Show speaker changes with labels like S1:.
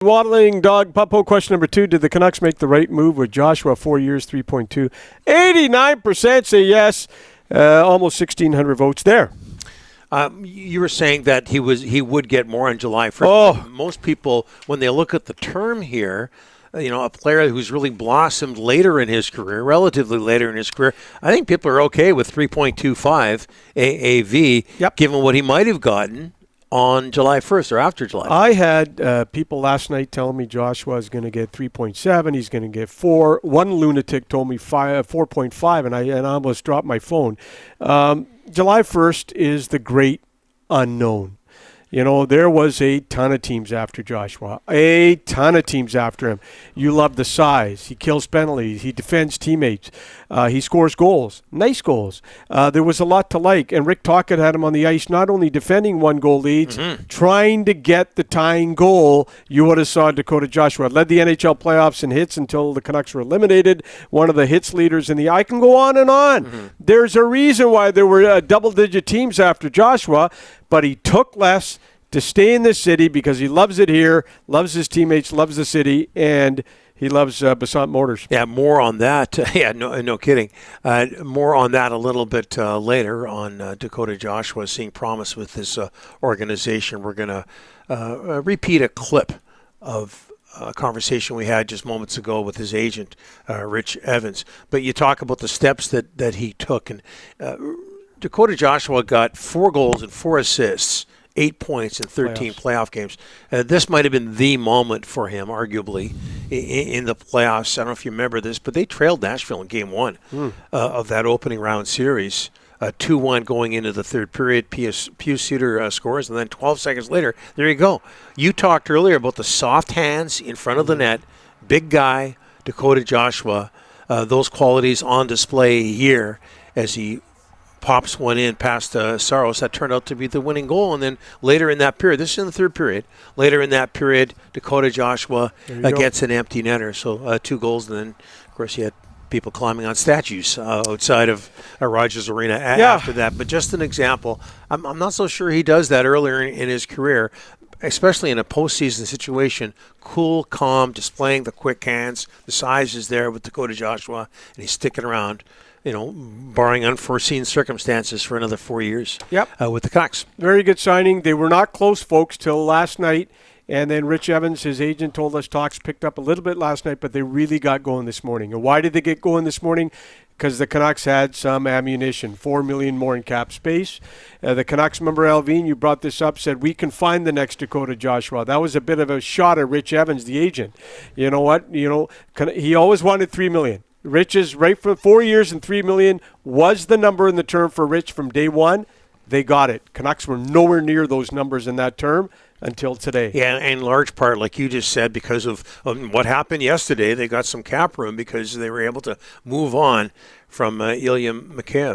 S1: Waddling Dog Puppo, question number 2. Did the Canucks make the right move with Joshua? 4 years, 3.2. 89% say yes. Almost 1,600 votes there.
S2: You were saying that he would get more on July 1st.
S1: Oh.
S2: Most people, when they look at the term here, a player who's really blossomed later in his career, relatively later in his career, I think people are okay with 3.25 AAV, given what he might have gotten on July 1st or after July 1st.
S1: I had people last night telling me Joshua is going to get 3.7. He's going to get 4. One lunatic told me 4.5, and I almost dropped my phone. July 1st is the great unknown. There was a ton of teams after Joshua, a ton of teams after him. You love the size. He kills penalties. He defends teammates. He scores goals, nice goals. There was a lot to like. And Rick Tocchet had him on the ice, not only defending one-goal leads, trying to get the tying goal. You would have saw Dakota Joshua. Led the NHL playoffs in hits until the Canucks were eliminated. One of the hits leaders in the... I can go on and on. There's a reason why there were double-digit teams after Joshua, but he took less to stay in this city because he loves it here, loves his teammates, loves the city, and he loves Basant Motors.
S2: Yeah, more on that. No kidding. More on that a little bit later on Dakota Joshua seeing promise with this organization. We're going to repeat a clip of a conversation we had just moments ago with his agent, Rich Evans. But you talk about the steps that he took, and Dakota Joshua got 4 goals and 4 assists, 8 points in 13 playoff games. This might have been the moment for him, arguably, in the playoffs. I don't know if you remember this, but they trailed Nashville in Game 1 of that opening round series. 2-1 going into the third period. Pius Suter scores, and then 12 seconds later, there you go. You talked earlier about the soft hands in front of the net, big guy, Dakota Joshua, those qualities on display here as he pops one in past Saros. That turned out to be the winning goal. And then later in that period, this is in the third period, later in that period, Dakota Joshua gets an empty netter. So 2 goals, and then, of course, you had people climbing on statues outside of Rogers Arena after that. But just an example, I'm not so sure he does that earlier in his career, especially in a postseason situation. Cool, calm, displaying the quick hands. The size is there with Dakota Joshua, and he's sticking around, barring unforeseen circumstances, for another 4 years with the Canucks.
S1: Very good signing. They were not close, folks, till last night. And then Rich Evans, his agent, told us talks picked up a little bit last night, but they really got going this morning. And why did they get going this morning? Because the Canucks had some ammunition, $4 million more in cap space. The Canucks, remember, Alvin, you brought this up, said we can find the next Dakota Joshua. That was a bit of a shot at Rich Evans, the agent. You know what? He always wanted $3 million. Rich's right for 4 years and $3 million was the number in the term for Rich from day one. They got it. Canucks were nowhere near those numbers in that term until today.
S2: Yeah, and in large part, like you just said, because of what happened yesterday, they got some cap room because they were able to move on from Ilya Mikheyev.